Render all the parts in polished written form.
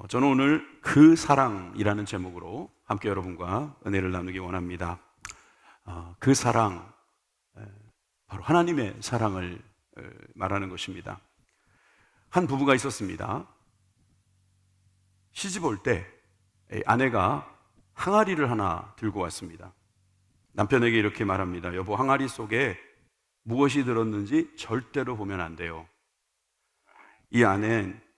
저는 오늘 그 사랑이라는 제목으로 함께 여러분과 은혜를 나누기 원합니다. 그 사랑, 바로 하나님의 사랑을 말하는 것입니다. 한 부부가 있었습니다. 시집 올 때 아내가 항아리를 하나 들고 왔습니다. 남편에게 이렇게 말합니다. 여보, 항아리 속에 무엇이 들었는지 절대로 보면 안 돼요. 이 안엔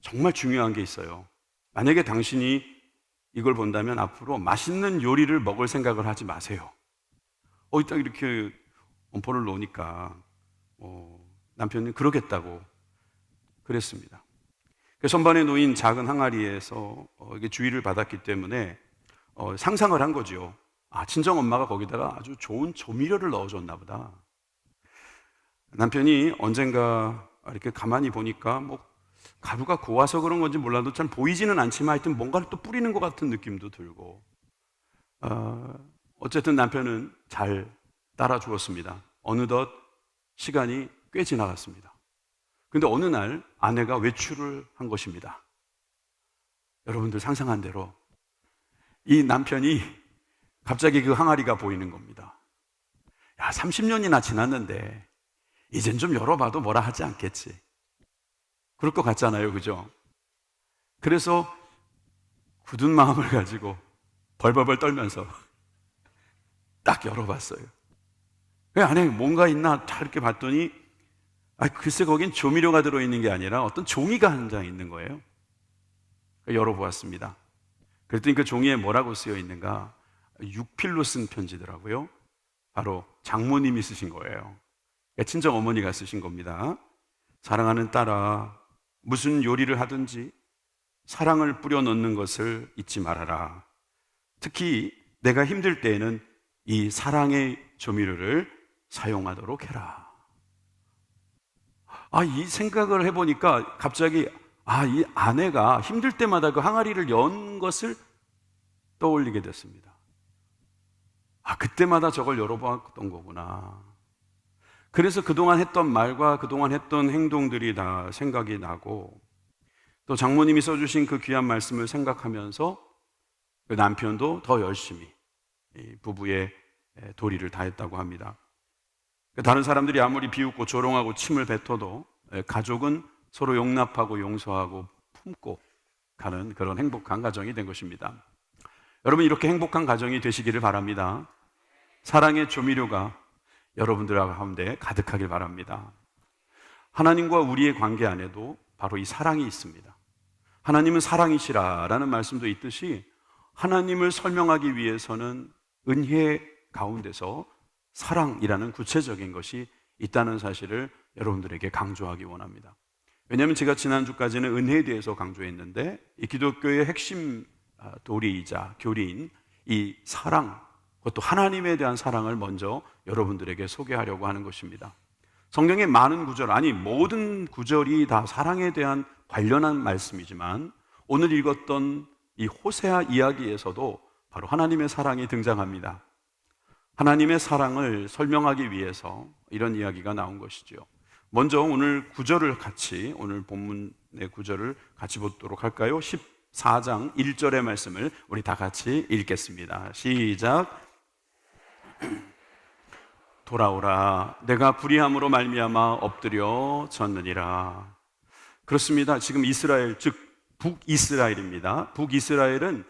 정말 중요한 게 있어요. 만약에 당신이 이걸 본다면 앞으로 맛있는 요리를 먹을 생각을 하지 마세요. 딱 이렇게 엄포를 놓으니까 남편이 그러겠다고 그랬습니다. 선반에 놓인 작은 항아리에서 이게 주의를 받았기 때문에 상상을 한 거죠. 친정 엄마가 거기다가 아주 좋은 조미료를 넣어줬나 보다. 남편이 언젠가 이렇게 가만히 보니까 가루가 고와서 그런 건지 몰라도 잘 보이지는 않지만 하여튼 뭔가를 또 뿌리는 것 같은 느낌도 들고, 어쨌든 남편은 잘 따라주었습니다. 어느덧 시간이 꽤 지나갔습니다. 근데 어느 날 아내가 외출을 한 것입니다. 여러분들 상상한 대로 이 남편이 갑자기 그 항아리가 보이는 겁니다. 30년이나 지났는데 이젠 좀 열어봐도 뭐라 하지 않겠지. 그럴 것 같잖아요, 그죠? 그래서 굳은 마음을 가지고 벌벌벌 떨면서 딱 열어봤어요. 그 안에 뭔가 있나 다 이렇게 봤더니 글쎄 거긴 조미료가 들어있는 게 아니라 어떤 종이가 한 장 있는 거예요. 열어보았습니다. 그랬더니 그 종이에 뭐라고 쓰여 있는가? 6필로 쓴 편지더라고요. 바로 장모님이 쓰신 거예요. 친정 어머니가 쓰신 겁니다. 사랑하는 딸아, 무슨 요리를 하든지 사랑을 뿌려 넣는 것을 잊지 말아라. 특히 내가 힘들 때에는 이 사랑의 조미료를 사용하도록 해라. 이 생각을 해보니까 갑자기 이 아내가 힘들 때마다 그 항아리를 연 것을 떠올리게 됐습니다. 그때마다 저걸 열어봤던 거구나. 그래서 그동안 했던 말과 그동안 했던 행동들이 다 생각이 나고, 또 장모님이 써주신 그 귀한 말씀을 생각하면서 그 남편도 더 열심히 부부의 도리를 다했다고 합니다. 다른 사람들이 아무리 비웃고 조롱하고 침을 뱉어도 가족은 서로 용납하고 용서하고 품고 가는 그런 행복한 가정이 된 것입니다. 여러분, 이렇게 행복한 가정이 되시기를 바랍니다. 사랑의 조미료가 여러분들 가운데 가득하길 바랍니다. 하나님과 우리의 관계 안에도 바로 이 사랑이 있습니다. 하나님은 사랑이시라라는 말씀도 있듯이 하나님을 설명하기 위해서는 은혜 가운데서 사랑이라는 구체적인 것이 있다는 사실을 여러분들에게 강조하기 원합니다. 왜냐하면 제가 지난주까지는 은혜에 대해서 강조했는데, 이 기독교의 핵심 도리이자 교리인 이 사랑, 그것도 하나님에 대한 사랑을 먼저 여러분들에게 소개하려고 하는 것입니다. 성경의 많은 구절, 모든 구절이 다 사랑에 대한 관련한 말씀이지만, 오늘 읽었던 이 호세아 이야기에서도 바로 하나님의 사랑이 등장합니다. 하나님의 사랑을 설명하기 위해서 이런 이야기가 나온 것이죠. 먼저 오늘 구절을 같이, 오늘 본문의 구절을 같이 보도록 할까요? 14장 1절의 말씀을 우리 다 같이 읽겠습니다. 시작. 돌아오라, 내가 불의함으로 말미암아 엎드려 졌느니라. 그렇습니다. 지금 이스라엘, 즉 북이스라엘입니다. 북이스라엘은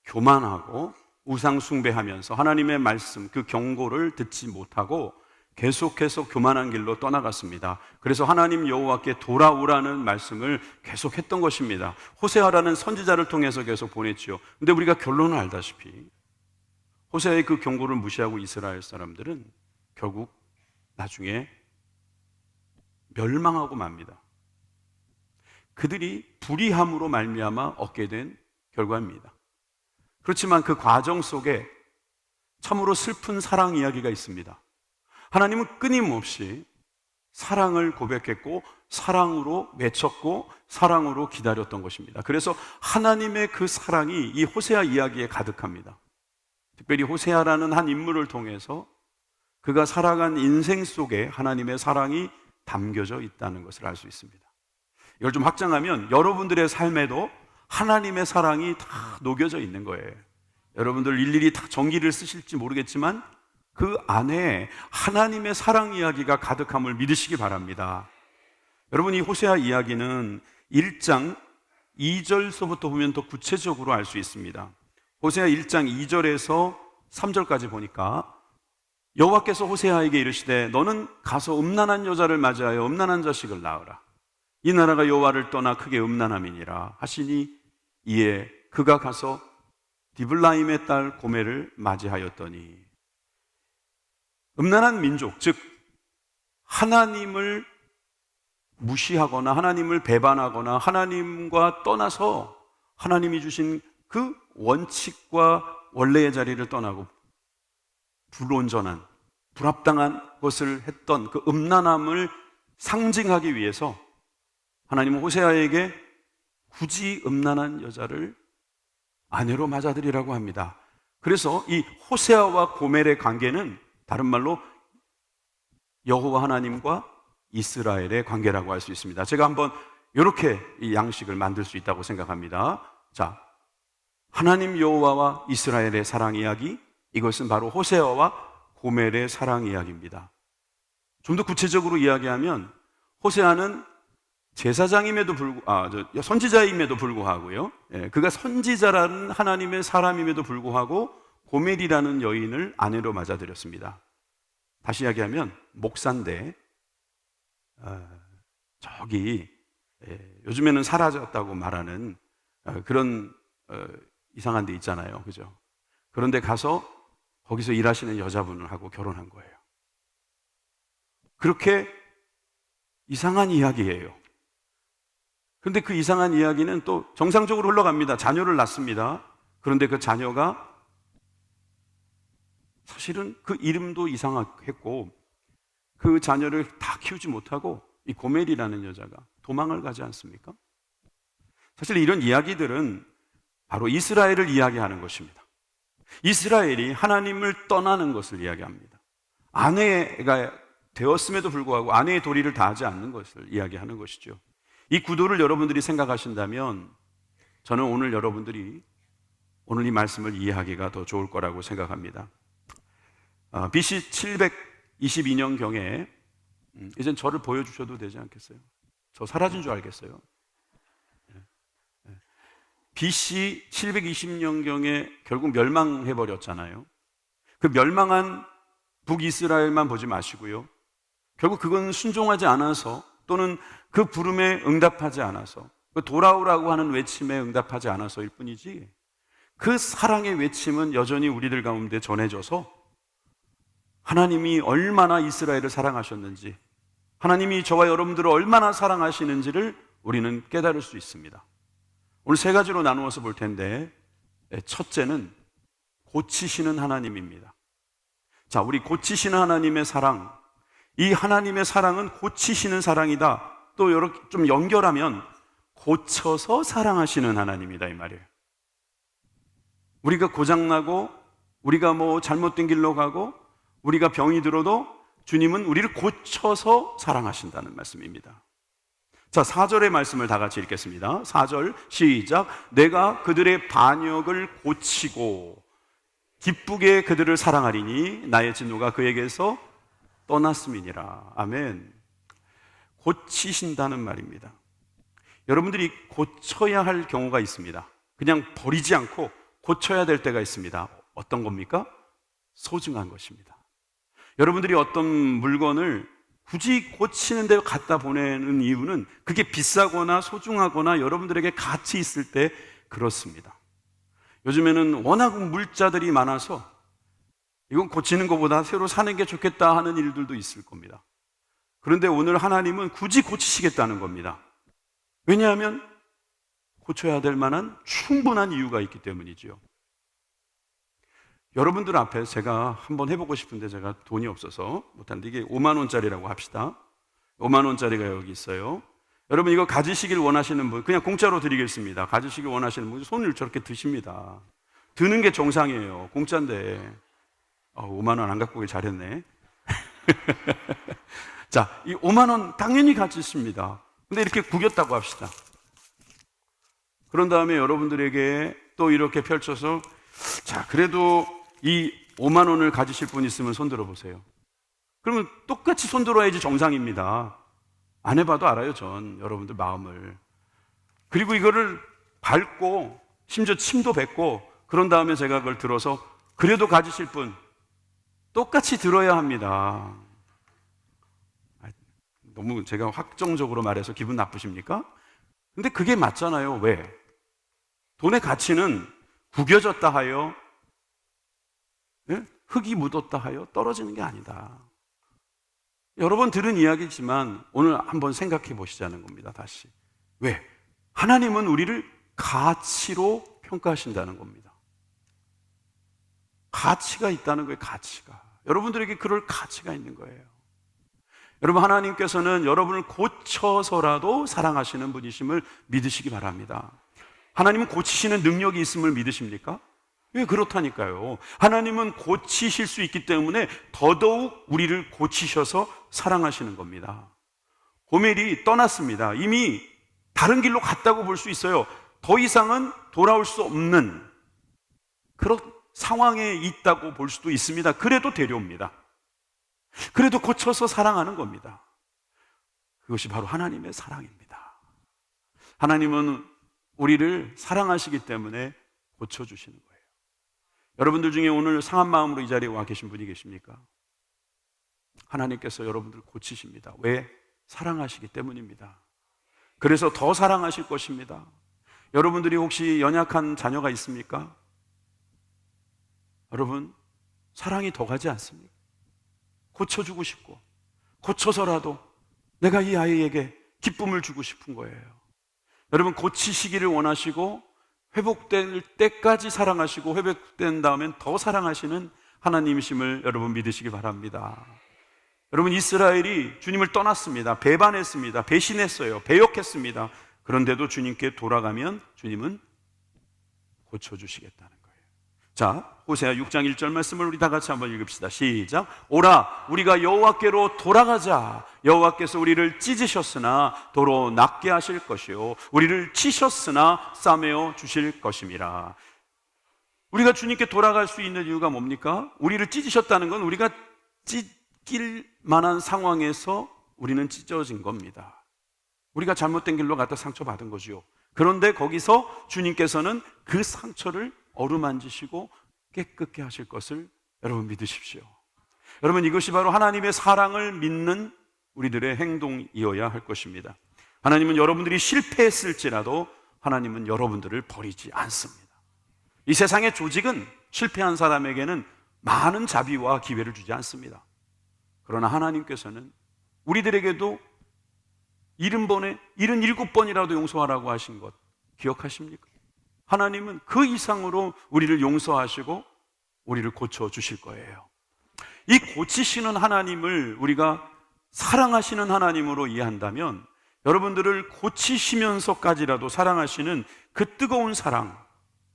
교만하고 우상 숭배하면서 하나님의 말씀, 그 경고를 듣지 못하고 계속해서 교만한 길로 떠나갔습니다. 그래서 하나님 여호와께 돌아오라는 말씀을 계속 했던 것입니다. 호세아라는 선지자를 통해서 계속 보냈죠. 근데 우리가 결론을 알다시피 호세아의 그 경고를 무시하고 이스라엘 사람들은 결국 나중에 멸망하고 맙니다. 그들이 불의함으로 말미암아 얻게 된 결과입니다. 그렇지만 그 과정 속에 참으로 슬픈 사랑 이야기가 있습니다. 하나님은 끊임없이 사랑을 고백했고 사랑으로 맺혔고 사랑으로 기다렸던 것입니다. 그래서 하나님의 그 사랑이 이 호세아 이야기에 가득합니다. 특별히 호세아라는 한 인물을 통해서 그가 살아간 인생 속에 하나님의 사랑이 담겨져 있다는 것을 알 수 있습니다. 이걸 좀 확장하면 여러분들의 삶에도 하나님의 사랑이 다 녹여져 있는 거예요. 여러분들 일일이 다 정기를 쓰실지 모르겠지만 그 안에 하나님의 사랑 이야기가 가득함을 믿으시기 바랍니다. 여러분, 이 호세아 이야기는 1장 2절서부터 보면 더 구체적으로 알 수 있습니다. 호세아 1장 2절에서 3절까지 보니까 여호와께서 호세아에게 이르시되 너는 가서 음란한 여자를 맞이하여 음란한 자식을 낳으라. 이 나라가 여호와를 떠나 크게 음란함이니라 하시니 이에 그가 가서 디블라임의 딸 고멜을 맞이하였더니, 음란한 민족, 즉 하나님을 무시하거나 하나님을 배반하거나 하나님과 떠나서 하나님이 주신 그 원칙과 원래의 자리를 떠나고 불온전한, 불합당한 것을 했던 그 음란함을 상징하기 위해서 하나님은 호세아에게 굳이 음란한 여자를 아내로 맞아들이라고 합니다. 그래서 이 호세아와 고멜의 관계는 다른 말로 여호와 하나님과 이스라엘의 관계라고 할 수 있습니다. 제가 한번 이렇게 이 양식을 만들 수 있다고 생각합니다. 자, 하나님 여호와와 이스라엘의 사랑 이야기, 이것은 바로 호세아와 고멜의 사랑 이야기입니다. 좀 더 구체적으로 이야기하면 호세아는 제사장임에도 선지자임에도 불구하고요, 그가 선지자라는 하나님의 사람임에도 불구하고 고멜이라는 여인을 아내로 맞아들였습니다. 다시 이야기하면 목사인데 저기 요즘에는 사라졌다고 말하는 그런 이상한 데 있잖아요, 그죠? 그런데 가서 거기서 일하시는 여자분을 하고 결혼한 거예요. 그렇게 이상한 이야기예요. 그런데 그 이상한 이야기는 또 정상적으로 흘러갑니다. 자녀를 낳습니다. 그런데 그 자녀가 사실은 그 이름도 이상했고 그 자녀를 다 키우지 못하고 이 고멜이라는 여자가 도망을 가지 않습니까? 사실 이런 이야기들은 바로 이스라엘을 이야기하는 것입니다. 이스라엘이 하나님을 떠나는 것을 이야기합니다. 아내가 되었음에도 불구하고 아내의 도리를 다하지 않는 것을 이야기하는 것이죠. 이 구도를 여러분들이 생각하신다면 저는 오늘 여러분들이 오늘 이 말씀을 이해하기가 더 좋을 거라고 생각합니다. BC 722년경에 이젠 저를 보여주셔도 되지 않겠어요? 저 사라진 줄 알겠어요. BC 720년경에 결국 멸망해버렸잖아요. 그 멸망한 북이스라엘만 보지 마시고요, 결국 그건 순종하지 않아서 또는 그 부름에 응답하지 않아서, 그 돌아오라고 하는 외침에 응답하지 않아서일 뿐이지, 그 사랑의 외침은 여전히 우리들 가운데 전해져서 하나님이 얼마나 이스라엘을 사랑하셨는지, 하나님이 저와 여러분들을 얼마나 사랑하시는지를 우리는 깨달을 수 있습니다. 오늘 세 가지로 나누어서 볼 텐데, 첫째는 고치시는 하나님입니다. 자, 우리 고치시는 하나님의 사랑, 이 하나님의 사랑은 고치시는 사랑이다. 또 이렇게 좀 연결하면 고쳐서 사랑하시는 하나님이다, 이 말이에요. 우리가 고장나고 우리가 잘못된 길로 가고 우리가 병이 들어도 주님은 우리를 고쳐서 사랑하신다는 말씀입니다. 자, 4절의 말씀을 다 같이 읽겠습니다. 4절 시작. 내가 그들의 반역을 고치고 기쁘게 그들을 사랑하리니 나의 진노가 그에게서 떠났음이니라. 아멘. 고치신다는 말입니다. 여러분들이 고쳐야 할 경우가 있습니다. 그냥 버리지 않고 고쳐야 될 때가 있습니다. 어떤 겁니까? 소중한 것입니다. 여러분들이 어떤 물건을 굳이 고치는 데 갖다 보내는 이유는 그게 비싸거나 소중하거나 여러분들에게 가치 있을 때 그렇습니다. 요즘에는 워낙 물자들이 많아서 이건 고치는 것보다 새로 사는 게 좋겠다 하는 일들도 있을 겁니다. 그런데 오늘 하나님은 굳이 고치시겠다는 겁니다. 왜냐하면 고쳐야 될 만한 충분한 이유가 있기 때문이지요. 여러분들 앞에 제가 한번 해보고 싶은데 제가 돈이 없어서 못하는데, 이게 5만 원짜리라고 합시다. 5만 원짜리가 여기 있어요. 여러분 이거 가지시길 원하시는 분, 그냥 공짜로 드리겠습니다. 가지시길 원하시는 분 손을 저렇게 드십니다. 드는 게 정상이에요. 공짜인데 5만 원 안 갖고 오길 잘했네. 자, 이 5만 원 당연히 가지십니다. 근데 이렇게 구겼다고 합시다. 그런 다음에 여러분들에게 또 이렇게 펼쳐서, 자, 그래도 이 5만 원을 가지실 분 있으면 손 들어보세요. 그러면 똑같이 손 들어야지 정상입니다. 안 해봐도 알아요, 전 여러분들 마음을. 그리고 이거를 밟고 심지어 침도 뱉고 그런 다음에 제가 그걸 들어서 그래도 가지실 분 똑같이 들어야 합니다. 너무 제가 확정적으로 말해서 기분 나쁘십니까? 근데 그게 맞잖아요. 왜? 돈의 가치는 구겨졌다 하여, 예? 흙이 묻었다 하여 떨어지는 게 아니다. 여러 번 들은 이야기지만 오늘 한번 생각해 보시자는 겁니다. 다시. 왜? 하나님은 우리를 가치로 평가하신다는 겁니다. 가치가 있다는 거예요. 가치가. 여러분들에게 그럴 가치가 있는 거예요. 여러분, 하나님께서는 여러분을 고쳐서라도 사랑하시는 분이심을 믿으시기 바랍니다. 하나님은 고치시는 능력이 있음을 믿으십니까? 왜? 그렇다니까요. 하나님은 고치실 수 있기 때문에 더더욱 우리를 고치셔서 사랑하시는 겁니다. 고멜이 떠났습니다. 이미 다른 길로 갔다고 볼 수 있어요. 더 이상은 돌아올 수 없는 그런 상황에 있다고 볼 수도 있습니다. 그래도 데려옵니다. 그래도 고쳐서 사랑하는 겁니다. 그것이 바로 하나님의 사랑입니다. 하나님은 우리를 사랑하시기 때문에 고쳐주시는 거예요. 여러분들 중에 오늘 상한 마음으로 이 자리에 와 계신 분이 계십니까? 하나님께서 여러분들을 고치십니다. 왜? 사랑하시기 때문입니다. 그래서 더 사랑하실 것입니다. 여러분들이 혹시 연약한 자녀가 있습니까? 여러분, 사랑이 더 가지 않습니까? 고쳐주고 싶고 고쳐서라도 내가 이 아이에게 기쁨을 주고 싶은 거예요. 여러분, 고치시기를 원하시고 회복될 때까지 사랑하시고 회복된 다음엔 더 사랑하시는 하나님이심을 여러분 믿으시기 바랍니다. 여러분, 이스라엘이 주님을 떠났습니다. 배반했습니다. 배신했어요. 배역했습니다. 그런데도 주님께 돌아가면 주님은 고쳐주시겠다는 거예요. 자, 호세아 6장 1절 말씀을 우리 다 같이 한번 읽읍시다. 시작. 오라, 우리가 여호와께로 돌아가자. 여호와께서 우리를 찢으셨으나 도로 낫게 하실 것이요 우리를 치셨으나 싸매어 주실 것임이라. 우리가 주님께 돌아갈 수 있는 이유가 뭡니까? 우리를 찢으셨다는 건 우리가 찢길 만한 상황에서 우리는 찢어진 겁니다. 우리가 잘못된 길로 갔다 상처받은 거죠. 그런데 거기서 주님께서는 그 상처를 어루만지시고 깨끗게 하실 것을 여러분 믿으십시오. 여러분, 이것이 바로 하나님의 사랑을 믿는 우리들의 행동이어야 할 것입니다. 하나님은 여러분들이 실패했을지라도 하나님은 여러분들을 버리지 않습니다. 이 세상의 조직은 실패한 사람에게는 많은 자비와 기회를 주지 않습니다. 그러나 하나님께서는 우리들에게도 70번에 77번이라도 용서하라고 하신 것 기억하십니까? 하나님은 그 이상으로 우리를 용서하시고 우리를 고쳐주실 거예요. 이 고치시는 하나님을 우리가 사랑하시는 하나님으로 이해한다면 여러분들을 고치시면서까지라도 사랑하시는 그 뜨거운 사랑,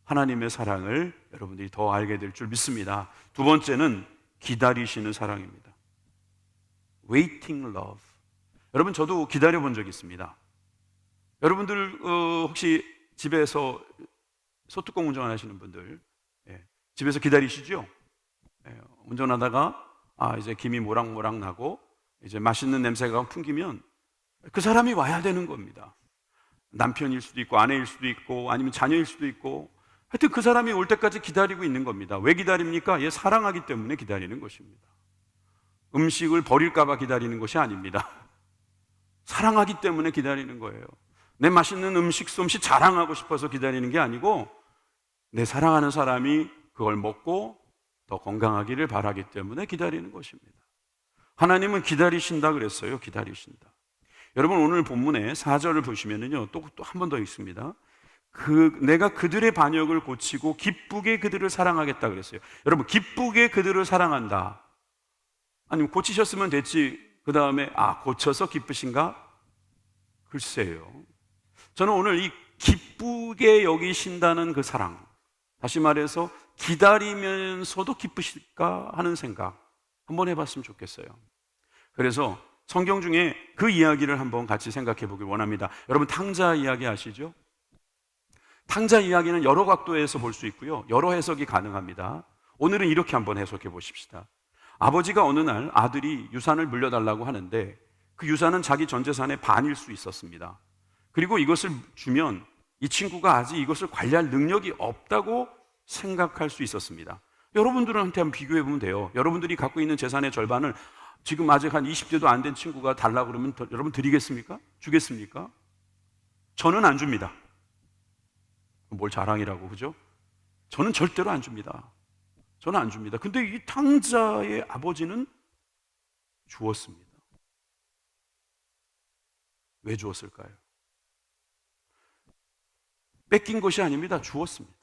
하나님의 사랑을 여러분들이 더 알게 될 줄 믿습니다. 두 번째는 기다리시는 사랑입니다. Waiting love. 여러분, 저도 기다려 본 적이 있습니다. 여러분들 혹시 집에서 소뚜껑 운전하시는 분들, 집에서 기다리시죠? 운전하다가 이제 김이 모락모락 나고 이제 맛있는 냄새가 풍기면 그 사람이 와야 되는 겁니다. 남편일 수도 있고 아내일 수도 있고 아니면 자녀일 수도 있고, 하여튼 그 사람이 올 때까지 기다리고 있는 겁니다. 왜 기다립니까? 얘 사랑하기 때문에 기다리는 것입니다. 음식을 버릴까 봐 기다리는 것이 아닙니다. 사랑하기 때문에 기다리는 거예요. 내 맛있는 음식 솜씨 자랑하고 싶어서 기다리는 게 아니고 내 사랑하는 사람이 그걸 먹고 더 건강하기를 바라기 때문에 기다리는 것입니다. 하나님은 기다리신다 그랬어요. 기다리신다. 여러분, 오늘 본문의 4절을 보시면은요, 또 한 번 더 있습니다. 내가 그들의 반역을 고치고 기쁘게 그들을 사랑하겠다 그랬어요. 여러분, 기쁘게 그들을 사랑한다. 아니면 고치셨으면 됐지, 그 다음에 고쳐서 기쁘신가? 글쎄요. 저는 오늘 이 기쁘게 여기신다는 그 사랑, 다시 말해서 기다리면서도 기쁘실까 하는 생각 한번 해봤으면 좋겠어요. 그래서 성경 중에 그 이야기를 한번 같이 생각해 보길 원합니다. 여러분, 탕자 이야기 아시죠? 탕자 이야기는 여러 각도에서 볼 수 있고요, 여러 해석이 가능합니다. 오늘은 이렇게 한번 해석해 보십시다. 아버지가 어느 날 아들이 유산을 물려달라고 하는데 그 유산은 자기 전 재산의 반일 수 있었습니다. 그리고 이것을 주면 이 친구가 아직 이것을 관리할 능력이 없다고 생각할 수 있었습니다. 여러분들한테 한번 비교해 보면 돼요. 여러분들이 갖고 있는 재산의 절반을 지금 아직 한 20대도 안 된 친구가 달라고 그러면 여러분 드리겠습니까? 주겠습니까? 저는 안 줍니다. 뭘 자랑이라고, 그죠? 저는 절대로 안 줍니다. 저는 안 줍니다. 근데 이 탕자의 아버지는 주었습니다. 왜 주었을까요? 뺏긴 것이 아닙니다. 주었습니다.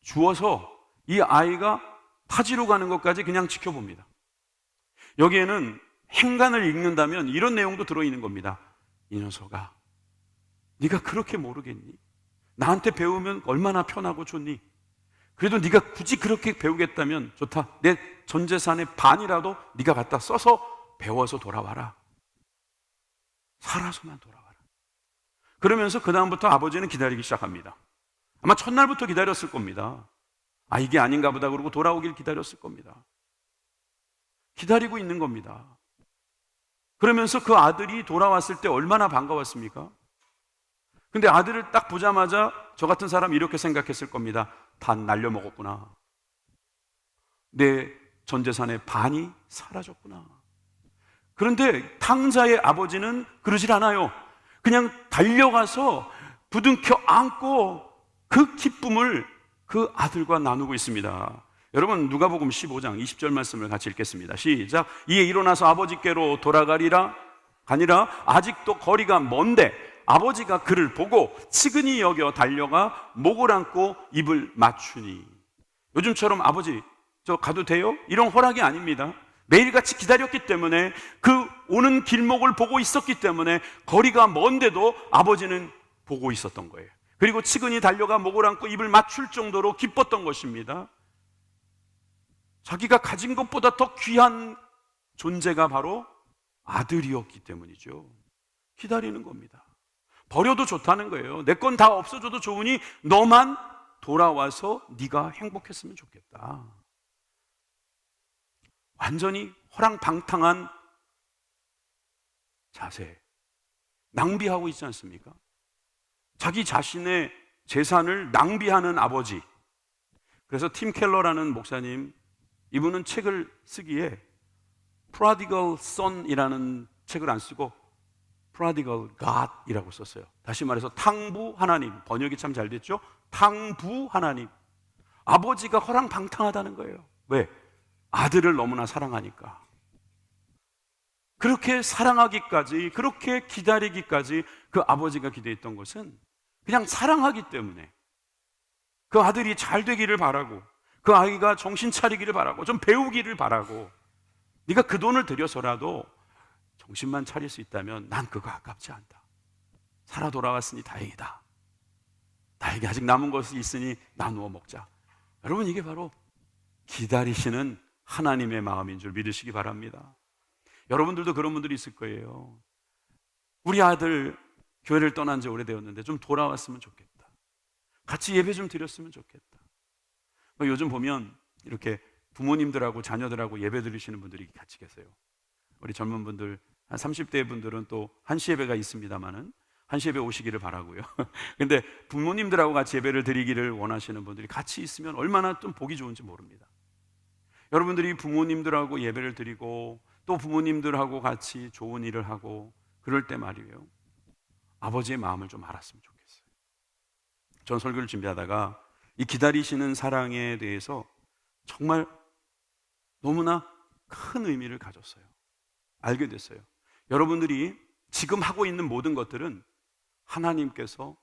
주어서 이 아이가 타지로 가는 것까지 그냥 지켜봅니다. 여기에는 행간을 읽는다면 이런 내용도 들어있는 겁니다. 이 녀석아, 네가 그렇게 모르겠니? 나한테 배우면 얼마나 편하고 좋니? 그래도 네가 굳이 그렇게 배우겠다면 좋다. 내 전 재산의 반이라도 네가 갖다 써서 배워서 돌아와라. 살아서만 돌아와라. 그러면서 그 다음부터 아버지는 기다리기 시작합니다. 아마 첫날부터 기다렸을 겁니다. 아, 이게 아닌가 보다 그러고 돌아오길 기다렸을 겁니다. 기다리고 있는 겁니다. 그러면서 그 아들이 돌아왔을 때 얼마나 반가웠습니까? 근데 아들을 딱 보자마자 저 같은 사람 이렇게 생각했을 겁니다. 다 날려먹었구나. 내 전 재산의 반이 사라졌구나. 그런데 탕자의 아버지는 그러질 않아요. 그냥 달려가서 부둥켜 안고 그 기쁨을 그 아들과 나누고 있습니다. 여러분, 누가복음 15장 20절 말씀을 같이 읽겠습니다. 시작. 이에 일어나서 아버지께로 돌아가니라 아직도 거리가 먼데 아버지가 그를 보고 측은히 여겨 달려가 목을 안고 입을 맞추니. 요즘처럼 아버지 저 가도 돼요? 이런 허락이 아닙니다. 매일같이 기다렸기 때문에, 그 오는 길목을 보고 있었기 때문에 거리가 먼데도 아버지는 보고 있었던 거예요. 그리고 측은히 달려가 목을 안고 입을 맞출 정도로 기뻤던 것입니다. 자기가 가진 것보다 더 귀한 존재가 바로 아들이었기 때문이죠. 기다리는 겁니다. 버려도 좋다는 거예요. 내 건 다 없어져도 좋으니 너만 돌아와서 네가 행복했으면 좋겠다. 완전히 허랑방탕한 자세, 낭비하고 있지 않습니까? 자기 자신의 재산을 낭비하는 아버지. 그래서 팀 켈러라는 목사님, 이분은 책을 쓰기에 Prodigal Son이라는 책을 안 쓰고 Prodigal God이라고 썼어요. 다시 말해서 탕부 하나님. 번역이 참 잘 됐죠? 탕부 하나님. 아버지가 허랑방탕하다는 거예요. 왜? 아들을 너무나 사랑하니까. 그렇게 사랑하기까지, 그렇게 기다리기까지 그 아버지가 기대했던 것은 그냥 사랑하기 때문에, 그 아들이 잘 되기를 바라고, 그 아이가 정신 차리기를 바라고, 좀 배우기를 바라고, 네가 그 돈을 들여서라도 정신만 차릴 수 있다면 난 그거 아깝지 않다. 살아 돌아왔으니 다행이다. 나에게 아직 남은 것이 있으니 나누어 먹자. 여러분, 이게 바로 기다리시는 하나님의 마음인 줄 믿으시기 바랍니다. 여러분들도 그런 분들이 있을 거예요. 우리 아들 교회를 떠난 지 오래되었는데 좀 돌아왔으면 좋겠다. 같이 예배 좀 드렸으면 좋겠다. 요즘 보면 이렇게 부모님들하고 자녀들하고 예배 드리시는 분들이 같이 계세요. 우리 젊은 분들, 한 30대 분들은 또 한시 예배가 있습니다만은 한시 예배 오시기를 바라고요. 근데 부모님들하고 같이 예배를 드리기를 원하시는 분들이 같이 있으면 얼마나 좀 보기 좋은지 모릅니다. 여러분들이 부모님들하고 예배를 드리고 또 부모님들하고 같이 좋은 일을 하고 그럴 때 말이에요, 아버지의 마음을 좀 알았으면 좋겠어요. 전 설교를 준비하다가 이 기다리시는 사랑에 대해서 정말 너무나 큰 의미를 가졌어요. 알게 됐어요. 여러분들이 지금 하고 있는 모든 것들은 하나님께서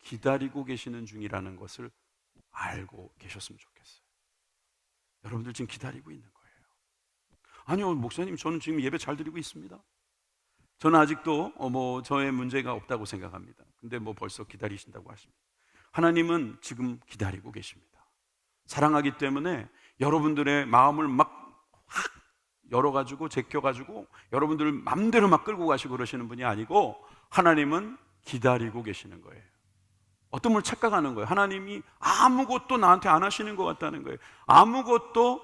기다리고 계시는 중이라는 것을 알고 계셨으면 좋겠어요. 여러분들 지금 기다리고 있는 거예요. 아니요, 목사님, 저는 지금 예배 잘 드리고 있습니다. 저는 아직도 저의 문제가 없다고 생각합니다. 근데 벌써 기다리신다고 하십니다. 하나님은 지금 기다리고 계십니다. 사랑하기 때문에 여러분들의 마음을 막 확 열어가지고 제껴가지고 여러분들 맘대로 막 끌고 가시고 그러시는 분이 아니고 하나님은 기다리고 계시는 거예요. 어떤 걸 착각하는 거예요. 하나님이 아무것도 나한테 안 하시는 것 같다는 거예요. 아무것도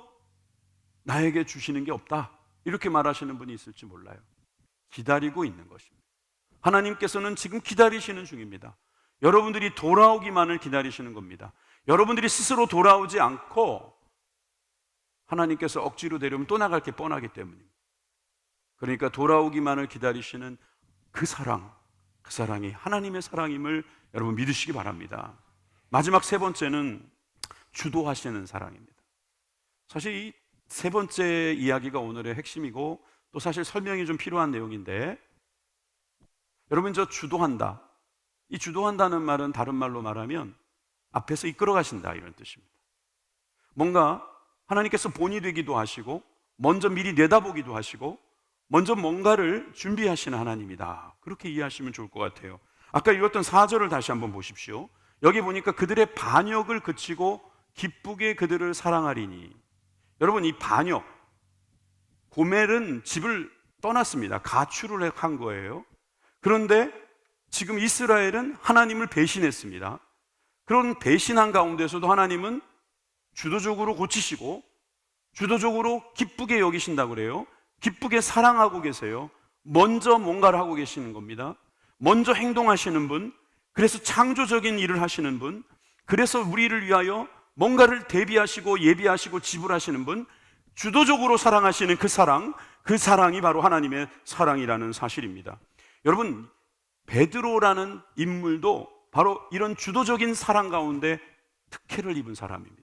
나에게 주시는 게 없다, 이렇게 말하시는 분이 있을지 몰라요. 기다리고 있는 것입니다. 하나님께서는 지금 기다리시는 중입니다. 여러분들이 돌아오기만을 기다리시는 겁니다. 여러분들이 스스로 돌아오지 않고 하나님께서 억지로 데려오면 또 나갈 게 뻔하기 때문입니다. 그러니까 돌아오기만을 기다리시는 그 사랑이 하나님의 사랑임을 여러분 믿으시기 바랍니다. 마지막 세 번째는 주도하시는 사랑입니다. 사실 이 세 번째 이야기가 오늘의 핵심이고 또 사실 설명이 좀 필요한 내용인데, 여러분, 저 주도한다, 이 주도한다는 말은 다른 말로 말하면 앞에서 이끌어 가신다, 이런 뜻입니다. 뭔가 하나님께서 본이 되기도 하시고 먼저 미리 내다보기도 하시고 먼저 뭔가를 준비하시는 하나님이다, 그렇게 이해하시면 좋을 것 같아요. 아까 읽었던 4절을 다시 한번 보십시오. 여기 보니까 그들의 반역을 그치고 기쁘게 그들을 사랑하리니. 여러분, 이 반역, 고멜은 집을 떠났습니다. 가출을 한 거예요. 그런데 지금 이스라엘은 하나님을 배신했습니다. 그런 배신한 가운데서도 하나님은 주도적으로 고치시고 주도적으로 기쁘게 여기신다고 그래요. 기쁘게 사랑하고 계세요. 먼저 뭔가를 하고 계시는 겁니다. 먼저 행동하시는 분, 그래서 창조적인 일을 하시는 분, 그래서 우리를 위하여 뭔가를 대비하시고 예비하시고 지불하시는 분, 주도적으로 사랑하시는 그 사랑이 바로 하나님의 사랑이라는 사실입니다. 여러분, 베드로라는 인물도 바로 이런 주도적인 사랑 가운데 특혜를 입은 사람입니다.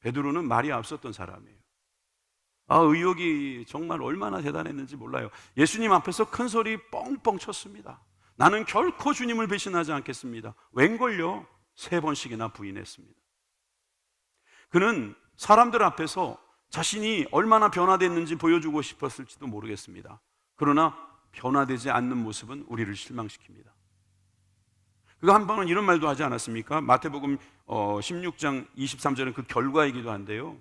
베드로는 말이 앞섰던 사람이에요. 의욕이 정말 얼마나 대단했는지 몰라요. 예수님 앞에서 큰 소리 뻥뻥 쳤습니다. 나는 결코 주님을 배신하지 않겠습니다. 웬걸요? 3번씩이나 부인했습니다. 그는 사람들 앞에서 자신이 얼마나 변화됐는지 보여주고 싶었을지도 모르겠습니다. 그러나 변화되지 않는 모습은 우리를 실망시킵니다. 그가 한 번은 이런 말도 하지 않았습니까? 마태복음 16장 23절은 그 결과이기도 한데요,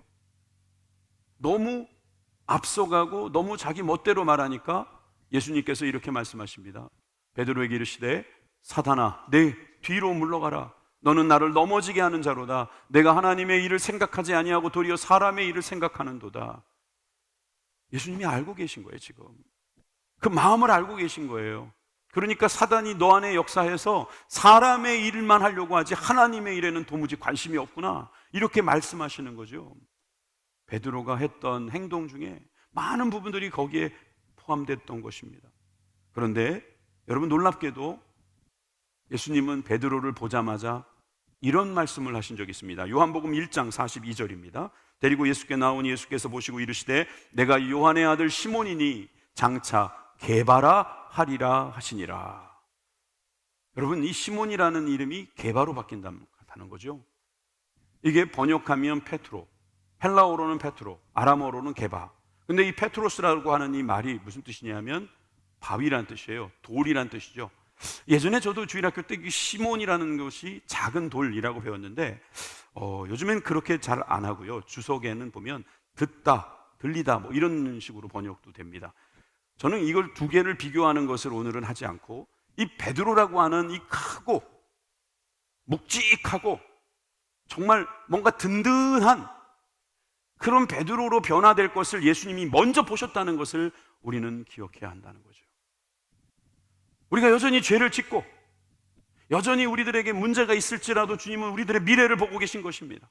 너무 앞서가고 너무 자기 멋대로 말하니까 예수님께서 이렇게 말씀하십니다. 베드로에게 이르시되 사탄아, 내 뒤로 물러가라. 너는 나를 넘어지게 하는 자로다. 내가 하나님의 일을 생각하지 아니하고 도리어 사람의 일을 생각하는도다. 예수님이 알고 계신 거예요. 지금 그 마음을 알고 계신 거예요. 그러니까 사단이 너 안에 역사해서 사람의 일만 하려고 하지 하나님의 일에는 도무지 관심이 없구나, 이렇게 말씀하시는 거죠. 베드로가 했던 행동 중에 많은 부분들이 거기에 포함됐던 것입니다. 그런데 여러분, 놀랍게도 예수님은 베드로를 보자마자 이런 말씀을 하신 적이 있습니다. 요한복음 1장 42절입니다. 데리고 예수께 나오니 예수께서 보시고 이르시되 내가 요한의 아들 시몬이니 장차 게바라 하리라 하시니라. 여러분, 이 시몬이라는 이름이 게바로 바뀐다는 거죠. 이게 번역하면 페트로, 헬라어로는 페트로, 아람어로는 게바. 근데 이 페트로스라고 하는 이 말이 무슨 뜻이냐면 바위란 뜻이에요. 돌이란 뜻이죠. 예전에 저도 주일학교 때 시몬이라는 것이 작은 돌이라고 배웠는데 요즘엔 그렇게 잘 안 하고요. 주석에는 보면 듣다, 들리다 뭐 이런 식으로 번역도 됩니다. 저는 이걸 두 개를 비교하는 것을 오늘은 하지 않고 이 베드로라고 하는 이 크고 묵직하고 정말 뭔가 든든한 그런 베드로로 변화될 것을 예수님이 먼저 보셨다는 것을 우리는 기억해야 한다는 거죠. 우리가 여전히 죄를 짓고 여전히 우리들에게 문제가 있을지라도 주님은 우리들의 미래를 보고 계신 것입니다.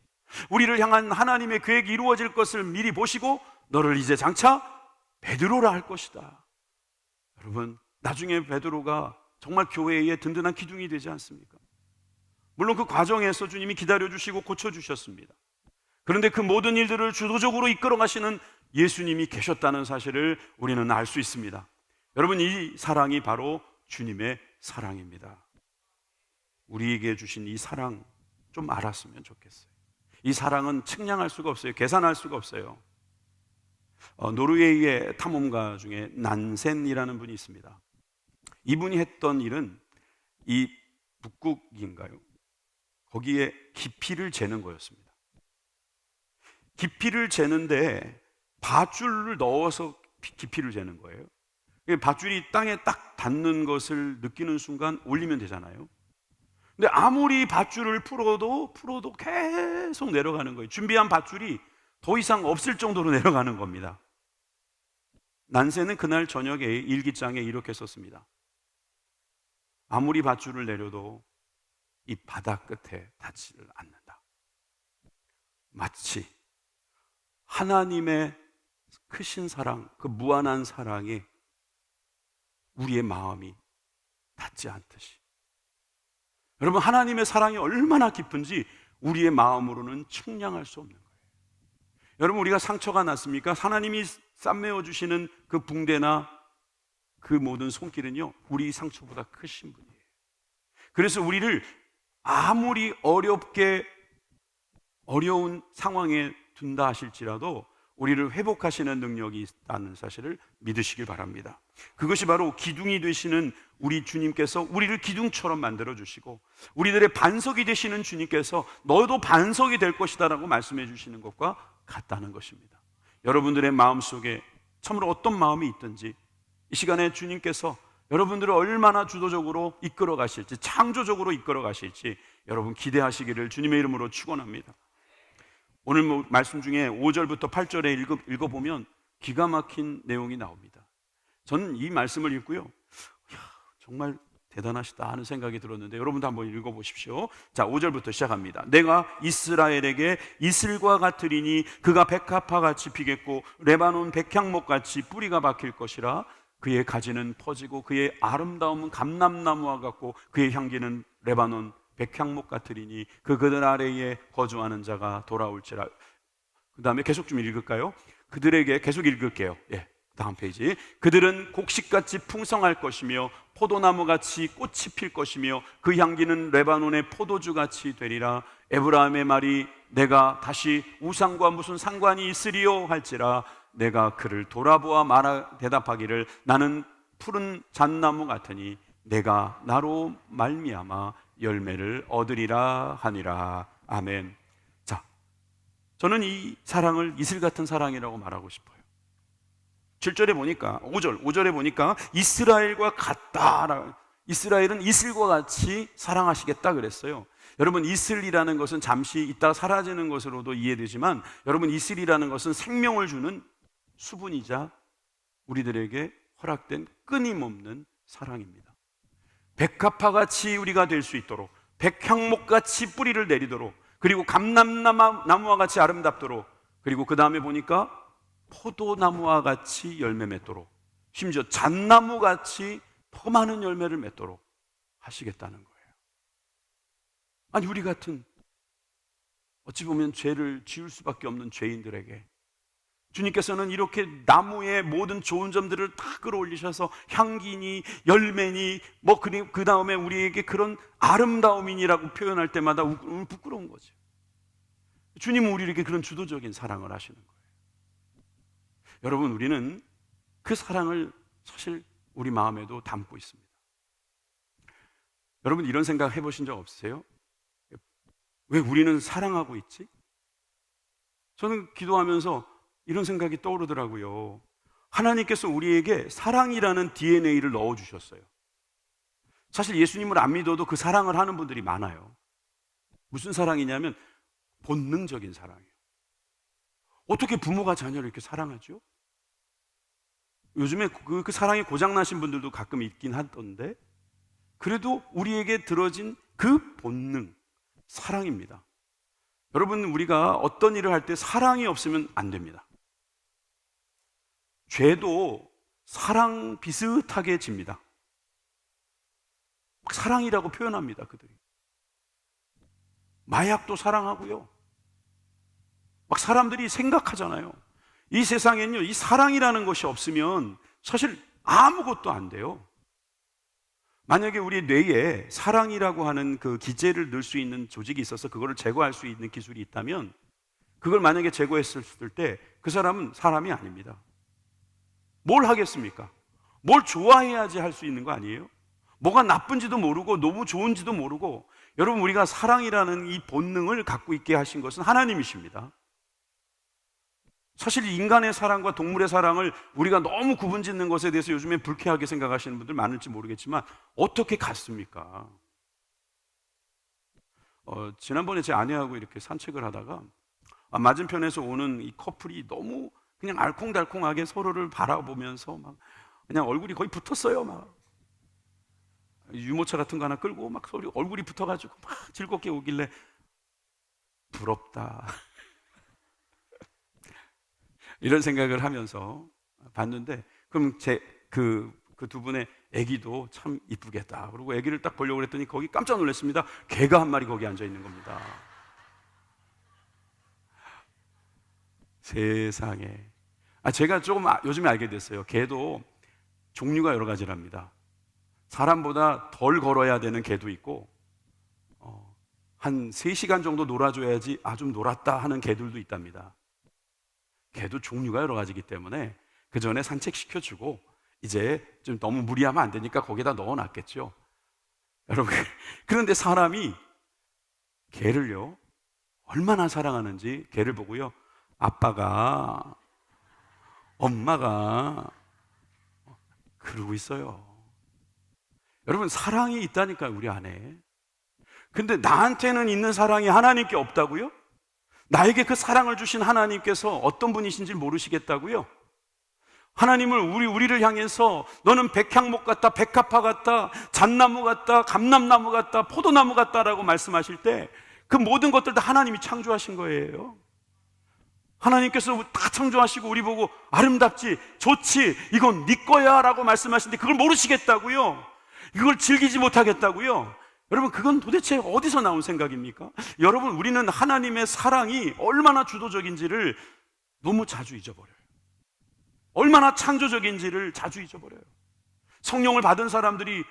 우리를 향한 하나님의 계획이 이루어질 것을 미리 보시고 너를 이제 장차 베드로라 할 것이다. 여러분, 나중에 베드로가 정말 교회의 든든한 기둥이 되지 않습니까? 물론 그 과정에서 주님이 기다려주시고 고쳐주셨습니다. 그런데 그 모든 일들을 주도적으로 이끌어 가시는 예수님이 계셨다는 사실을 우리는 알 수 있습니다. 여러분, 이 사랑이 바로 주님의 사랑입니다. 우리에게 주신 이 사랑 좀 알았으면 좋겠어요. 이 사랑은 측량할 수가 없어요. 계산할 수가 없어요. 노르웨이의 탐험가 중에 난센이라는 분이 있습니다. 이분이 했던 일은 이 북극인가요? 거기에 깊이를 재는 거였습니다. 깊이를 재는데 밧줄을 넣어서 깊이를 재는 거예요. 밧줄이 땅에 딱 닿는 것을 느끼는 순간 올리면 되잖아요. 근데 아무리 밧줄을 풀어도 계속 내려가는 거예요. 준비한 밧줄이 더 이상 없을 정도로 내려가는 겁니다. 난세는 그날 저녁에 일기장에 이렇게 썼습니다. 아무리 밧줄을 내려도 이 바닥 끝에 닿지를 않는다. 마치 하나님의 크신 사랑, 그 무한한 사랑에 우리의 마음이 닿지 않듯이. 여러분, 하나님의 사랑이 얼마나 깊은지 우리의 마음으로는 측량할 수 없는 거예요. 여러분, 우리가 상처가 났습니까? 하나님이 쌈매어 주시는 그 붕대나 그 모든 손길은요, 우리 상처보다 크신 분이에요. 그래서 우리를 아무리 어려운 상황에 둔다 하실지라도 우리를 회복하시는 능력이 있다는 사실을 믿으시길 바랍니다. 그것이 바로 기둥이 되시는 우리 주님께서 우리를 기둥처럼 만들어 주시고, 우리들의 반석이 되시는 주님께서 너도 반석이 될 것이다 라고 말씀해 주시는 것과 같다는 것입니다. 여러분들의 마음속에 참으로 어떤 마음이 있든지 이 시간에 주님께서 여러분들을 얼마나 주도적으로 이끌어 가실지, 창조적으로 이끌어 가실지 여러분 기대하시기를 주님의 이름으로 축원합니다. 오늘 말씀 중에 5절부터 8절에 읽어보면 기가 막힌 내용이 나옵니다. 저는 이 말씀을 읽고요, 정말 대단하시다 하는 생각이 들었는데 여러분도 한번 읽어보십시오. 자, 5절부터 시작합니다. 내가 이스라엘에게 이슬과 같으리니 그가 백합화같이 피겠고 레바논 백향목같이 뿌리가 박힐 것이라. 그의 가지는 퍼지고 그의 아름다움은 감람나무와 같고 그의 향기는 레바논 백향목 같으리니 그들 아래에 거주하는 자가 돌아올지라. 그 다음에 계속 좀 읽을까요? 그들에게 계속 읽을게요. 다음 페이지. 그들은 곡식같이 풍성할 것이며 포도나무같이 꽃이 필 것이며 그 향기는 레바논의 포도주같이 되리라. 에브라임의 말이 내가 다시 우상과 무슨 상관이 있으리요 할지라. 내가 그를 돌아보아 대답하기를 나는 푸른 잣나무 같으니 내가 나로 말미암아 열매를 얻으리라 하니라. 아멘. 자, 저는 이 사랑을 이슬 같은 사랑이라고 말하고 싶어요. 7절에 보니까 5절에 보니까 이스라엘과 같다. 이스라엘은 이슬과 같이 사랑하시겠다 그랬어요. 여러분, 이슬이라는 것은 잠시 있다가 사라지는 것으로도 이해되지만 여러분, 이슬이라는 것은 생명을 주는 수분이자 우리들에게 허락된 끊임없는 사랑입니다. 백합화같이 우리가 될 수 있도록, 백향목같이 뿌리를 내리도록, 그리고 감람나무와 같이 아름답도록, 그리고 그 다음에 보니까 포도나무와 같이 열매 맺도록, 심지어 잣나무같이 더 많은 열매를 맺도록 하시겠다는 거예요. 아니, 우리 같은 어찌 보면 죄를 지을 수밖에 없는 죄인들에게 주님께서는 이렇게 나무의 모든 좋은 점들을 다 끌어올리셔서 향기니 열매니 그 다음에 우리에게 그런 아름다움이니라고 표현할 때마다 부끄러운 거죠. 주님은 우리에게 그런 주도적인 사랑을 하시는 거예요. 여러분, 우리는 그 사랑을 사실 우리 마음에도 담고 있습니다. 여러분, 이런 생각 해보신 적 없으세요? 왜 우리는 사랑하고 있지? 저는 기도하면서 이런 생각이 떠오르더라고요. 하나님께서 우리에게 사랑이라는 DNA를 넣어주셨어요. 사실 예수님을 안 믿어도 그 사랑을 하는 분들이 많아요. 무슨 사랑이냐면 본능적인 사랑이에요. 어떻게 부모가 자녀를 이렇게 사랑하죠? 요즘에 그 사랑이 고장나신 분들도 가끔 있긴 하던데, 그래도 우리에게 들어진 그 본능, 사랑입니다. 여러분, 우리가 어떤 일을 할 때 사랑이 없으면 안 됩니다. 죄도 사랑 비슷하게 집니다. 사랑이라고 표현합니다, 그들이. 마약도 사랑하고요. 막 사람들이 생각하잖아요. 이 세상엔요, 이 사랑이라는 것이 없으면 사실 아무것도 안 돼요. 만약에 우리 뇌에 사랑이라고 하는 그 기제를 넣을 수 있는 조직이 있어서 그거를 제거할 수 있는 기술이 있다면, 그걸 만약에 제거했을 때 그 사람은 사람이 아닙니다. 뭘 하겠습니까? 뭘 좋아해야지 할 수 있는 거 아니에요? 뭐가 나쁜지도 모르고 너무 좋은지도 모르고. 여러분, 우리가 사랑이라는 이 본능을 갖고 있게 하신 것은 하나님이십니다. 사실 인간의 사랑과 동물의 사랑을 우리가 너무 구분짓는 것에 대해서 요즘에 불쾌하게 생각하시는 분들 많을지 모르겠지만 어떻게 같습니까? 지난번에 제 아내하고 이렇게 산책을 하다가 맞은편에서 오는 이 커플이 너무 그냥 알콩달콩하게 서로를 바라보면서 막 그냥 얼굴이 거의 붙었어요. 막 유모차 같은 거 하나 끌고 막 서로 얼굴이 붙어가지고 막 즐겁게 오길래 부럽다 이런 생각을 하면서 봤는데, 그럼 그 두 분의 아기도 참 이쁘겠다. 그리고 아기를 딱 보려고 했더니 거기 깜짝 놀랐습니다. 개가 한 마리 거기 앉아 있는 겁니다. 세상에. 제가 조금 요즘에 알게 됐어요. 개도 종류가 여러 가지랍니다. 사람보다 덜 걸어야 되는 개도 있고, 한 3시간 정도 놀아줘야지 좀 놀았다 하는 개들도 있답니다. 개도 종류가 여러 가지이기 때문에 그 전에 산책시켜주고 이제 좀 너무 무리하면 안 되니까 거기다 넣어놨겠죠. 여러분, 그런데 사람이 개를요 얼마나 사랑하는지 개를 보고요, 아빠가, 엄마가 그러고 있어요. 여러분, 사랑이 있다니까요, 우리 안에. 근데 나한테는 있는 사랑이 하나님께 없다고요? 나에게 그 사랑을 주신 하나님께서 어떤 분이신지 모르시겠다고요? 하나님을 우리를 향해서 너는 백향목 같다, 백합화 같다, 잣나무 같다, 감람나무 같다, 포도나무 같다라고 말씀하실 때 그 모든 것들 다 하나님이 창조하신 거예요. 하나님께서 다 창조하시고 우리 보고 아름답지, 좋지, 이건 네 거야 라고 말씀하시는데 그걸 모르시겠다고요? 이걸 즐기지 못하겠다고요? 여러분, 그건 도대체 어디서 나온 생각입니까? 여러분, 우리는 하나님의 사랑이 얼마나 주도적인지를 너무 자주 잊어버려요. 얼마나 창조적인지를 자주 잊어버려요. 성령을 받은 사람들이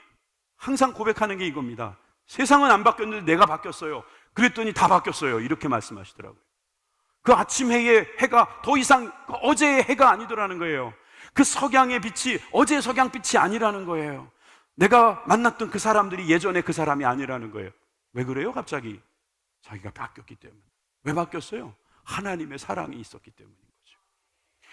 항상 고백하는 게 이겁니다. 세상은 안 바뀌었는데 내가 바뀌었어요. 그랬더니 다 바뀌었어요. 이렇게 말씀하시더라고요. 그 아침 해가 더 이상 어제의 해가 아니더라는 거예요. 그 석양의 빛이 어제의 석양빛이 아니라는 거예요. 내가 만났던 그 사람들이 예전에 그 사람이 아니라는 거예요. 왜 그래요? 갑자기 자기가 바뀌었기 때문에. 왜 바뀌었어요? 하나님의 사랑이 있었기 때문인 거죠.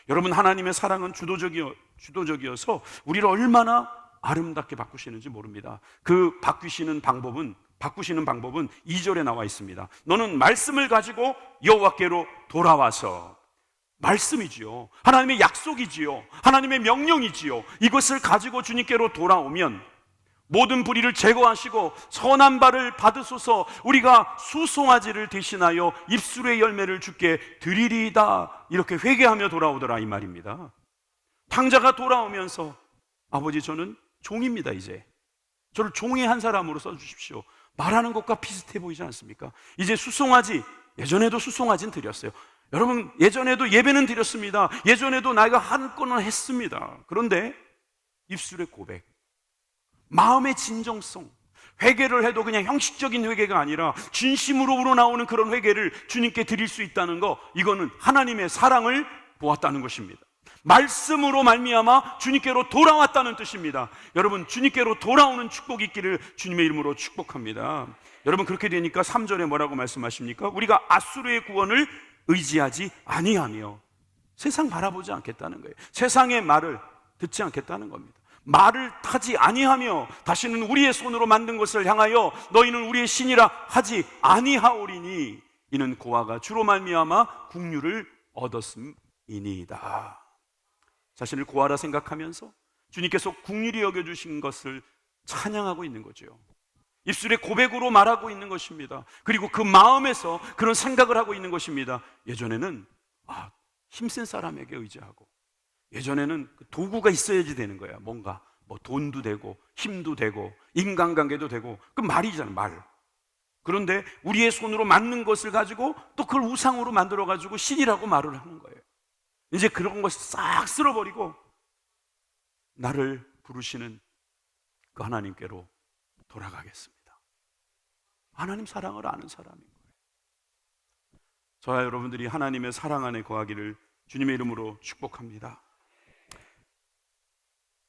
여러분, 하나님의 사랑은 주도적이어서 우리를 얼마나 아름답게 바꾸시는지 모릅니다. 그 바꾸시는 방법은 2절에 나와 있습니다. 너는 말씀을 가지고 여호와께로 돌아와서, 말씀이지요, 하나님의 약속이지요, 하나님의 명령이지요, 이것을 가지고 주님께로 돌아오면 모든 불의를 제거하시고 선한 바를 받으소서, 우리가 수송아지를 대신하여 입술의 열매를 주께 드리리이다. 이렇게 회개하며 돌아오더라, 이 말입니다. 탕자가 돌아오면서 아버지, 저는 종입니다. 이제 저를 종의 한 사람으로 써주십시오. 말하는 것과 비슷해 보이지 않습니까? 이제 수송아지, 예전에도 수송아지는 드렸어요. 여러분, 예전에도 예배는 드렸습니다. 예전에도 나이가 한 건은 했습니다. 그런데 입술의 고백, 마음의 진정성, 회개를 해도 그냥 형식적인 회개가 아니라 진심으로 우러나오는 그런 회개를 주님께 드릴 수 있다는 거, 이거는 하나님의 사랑을 보았다는 것입니다. 말씀으로 말미암아 주님께로 돌아왔다는 뜻입니다. 여러분, 주님께로 돌아오는 축복이 있기를 주님의 이름으로 축복합니다. 여러분, 그렇게 되니까 3절에 뭐라고 말씀하십니까? 우리가 앗수르의 구원을 의지하지 아니하며, 세상 바라보지 않겠다는 거예요. 세상의 말을 듣지 않겠다는 겁니다. 말을 타지 아니하며 다시는 우리의 손으로 만든 것을 향하여 너희는 우리의 신이라 하지 아니하오리니 이는 고아가 주로 말미암아 국류를 얻었음이니이다. 자신을 고아라 생각하면서 주님께서 국률이 여겨주신 것을 찬양하고 있는 거죠. 입술의 고백으로 말하고 있는 것입니다. 그리고 그 마음에서 그런 생각을 하고 있는 것입니다. 예전에는 힘센 사람에게 의지하고, 예전에는 도구가 있어야지 되는 거야. 뭔가 돈도 되고 힘도 되고 인간관계도 되고, 그 말이잖아, 말. 그런데 우리의 손으로 만든 것을 가지고 또 그걸 우상으로 만들어가지고 신이라고 말을 하는 거예요. 이제 그런 것을 싹 쓸어버리고 나를 부르시는 그 하나님께로 돌아가겠습니다. 하나님 사랑을 아는 사람인 거예요. 저와 여러분들이 하나님의 사랑 안에 거하기를 주님의 이름으로 축복합니다.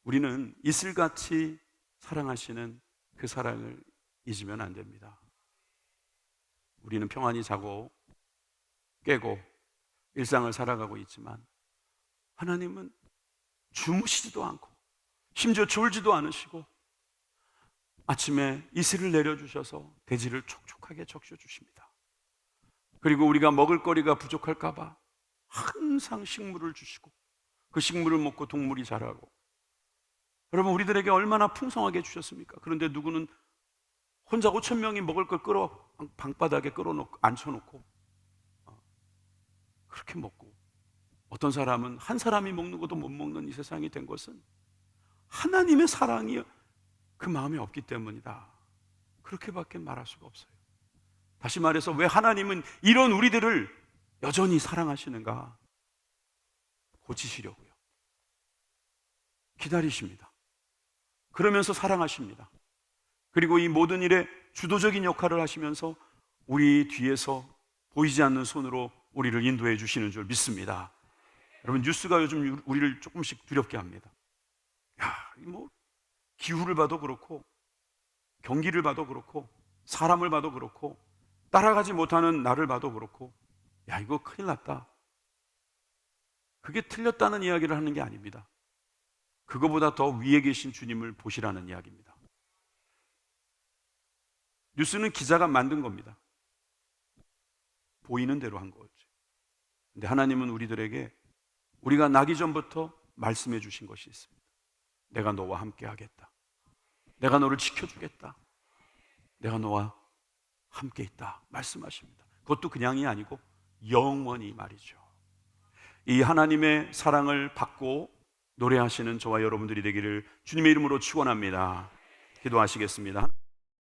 우리는 이슬같이 사랑하시는 그 사랑을 잊으면 안 됩니다. 우리는 평안히 자고 깨고 일상을 살아가고 있지만 하나님은 주무시지도 않고 심지어 졸지도 않으시고 아침에 이슬을 내려주셔서 대지를 촉촉하게 적셔주십니다. 그리고 우리가 먹을 거리가 부족할까 봐 항상 식물을 주시고 그 식물을 먹고 동물이 자라고. 여러분, 우리들에게 얼마나 풍성하게 주셨습니까? 그런데 누구는 혼자 5천 명이 먹을 걸 방바닥에 끌어놓고 앉혀놓고 그렇게 먹고, 어떤 사람은 한 사람이 먹는 것도 못 먹는 이 세상이 된 것은 하나님의 사랑이 그 마음에 없기 때문이다. 그렇게밖에 말할 수가 없어요. 다시 말해서 왜 하나님은 이런 우리들을 여전히 사랑하시는가? 고치시려고요. 기다리십니다. 그러면서 사랑하십니다. 그리고 이 모든 일에 주도적인 역할을 하시면서 우리 뒤에서 보이지 않는 손으로 우리를 인도해 주시는 줄 믿습니다. 여러분, 뉴스가 요즘 우리를 조금씩 두렵게 합니다. 기후를 봐도 그렇고, 경기를 봐도 그렇고, 사람을 봐도 그렇고, 따라가지 못하는 나를 봐도 그렇고, 이거 큰일 났다. 그게 틀렸다는 이야기를 하는 게 아닙니다. 그거보다 더 위에 계신 주님을 보시라는 이야기입니다. 뉴스는 기자가 만든 겁니다. 보이는 대로 한 거죠. 근데 하나님은 우리들에게 우리가 나기 전부터 말씀해 주신 것이 있습니다. 내가 너와 함께 하겠다. 내가 너를 지켜주겠다. 내가 너와 함께 있다 말씀하십니다. 그것도 그냥이 아니고 영원히 말이죠. 이 하나님의 사랑을 받고 노래하시는 저와 여러분들이 되기를 주님의 이름으로 축원합니다. 기도하시겠습니다.